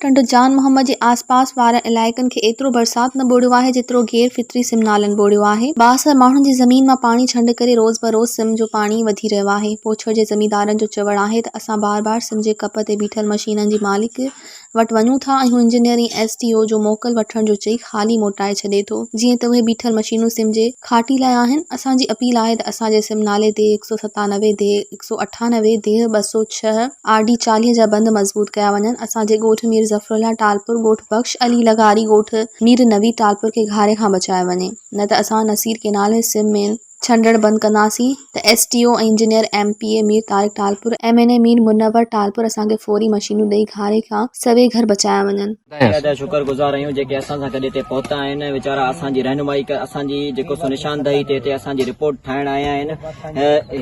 Turned जान मोहम्मद जे आसपास वारा इलाइक़नि खे एतिरो बरसात न बोड़ियो आहे जेतिरो गैर फितरी सिम नालनि बोड़ियो आहे। बास माण्हुनि जी ज़मीन मां पाणी छंड करे रोज़ बरोज़ सिम जो पाणी वधी रहियो आहे। पोछड़ जे ज़मींदारनि जो चवणु आहे त असां बार बार सिम जे कप ते बीठल मशीननि जी मालिक वटि वञूं था ऐं इंजीनियर ऐं STO जो मोकल वठण जो चई ख़ाली मोटाए छॾे थो, जीअं त उहे बीठल मशीनूं सिम जे खाटी लाइ आहिनि। असांजी अपील आहे त असांजे सिम नाले ते 197 देह 198 देह 206 RD 40 जा बंद मज़बूत कया वञनि। असांजे ॻोठ मीर ज़फ़रुल्ला टालपुर, ॻोठ बख़्श अली लगारी, ॻोठ मीर नवी टालपुर खे घारे खां बचाए वञे, न त असां नसीर केनाल में सिम में छंडण बंदि कंदासीं। त STO ऐं engineer MPA Mir Tariq Talpur, MNA Mir Munawwar Talpur असांखे फौरी मशीनूं ॾेई घारे खां सवे घर बचाया वञनि। शुक्रगुज़ार आहियूं जेके असां सां गॾु हिते पहुता आहिनि, वीचारा असांजी रहनुमाई असांजी जेको सो निशानदही ते हिते असांजी रिपोर्ट ठाहिण आया आहिनि।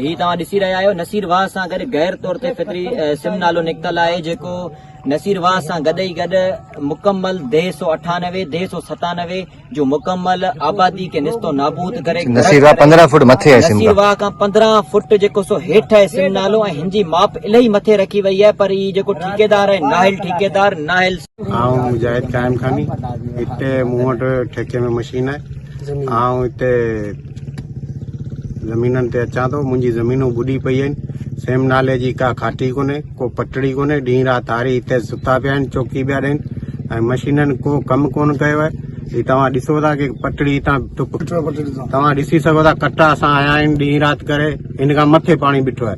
ही तव्हां ॾिसी रहिया आहियो नसीर वाह सां गॾु गैर तौर ते फितरी सिम नालो निकितल आहे, जेको नसीर वाह सां गॾु ई गॾु मुकम्मल देह 198 देह 197 जो मुकम्मल आबादी खे निस्तो नाबूद करे नसीर वाह 15 फुट मथे है। नसीर वाह खां 15 फुट जेको सो हेठि आहे सिम नालो, ऐं हिन जी माप इलाही मथे रखी वई आहे, पर ही जेको ठेकेदार आहे नाहिल ठेकेदार नाहिल। मुजाहिद कायम खानी हिते मूं वटि ठेके में मशीन आहे। हिते ज़मीननि ते अचां थो, मुंहिंजी ज़मीनूं ॿुॾी पई आहिनि। सेम नाले जी का खाटी कोन्हे, को पटड़ी कोन्हे, ॾींहुं राति हारी हिते सुता पिया आहिनि, चौकी पिया ॾियनि ऐं मशीननि को कमु कोन कयो आहे। ही तव्हां ॾिसो था की पटड़ी हितां तव्हां ॾिसी सघो था, कटा असां आया आहिनि ॾींहुं राति करे, हिन खां मथे पाणी बीठो आहे।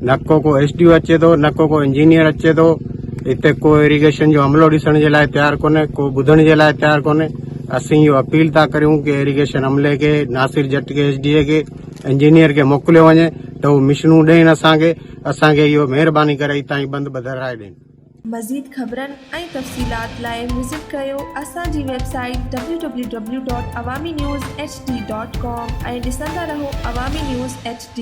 न को SDO अचे थो, न को इंजीनियर अचे थो। हिते को इरीगेशन जो अमलो ॾिसण जे लाइ तयारु कोन्हे, को ॿुधण जे लाइ तयारु कोन्हे। असीं इहो अपील था करियूं की इरीगेशन अमले खे, नासिर जट खे, SDA खे, इंजीनियर खे मोकिलियो वञे त उहे मिशनूं ॾियनि असांखे इहो महिरबानी करे हितां ई बंदि बधाए ॾियनि। मज़ीद ख़बरनि ऐं तफ़सीलात लाइ विज़िट कयो असांजी वेबसाइट www.awamiNewsHD.com ऐं ॾिसंदा रहो अवामी न्यूज़ HD।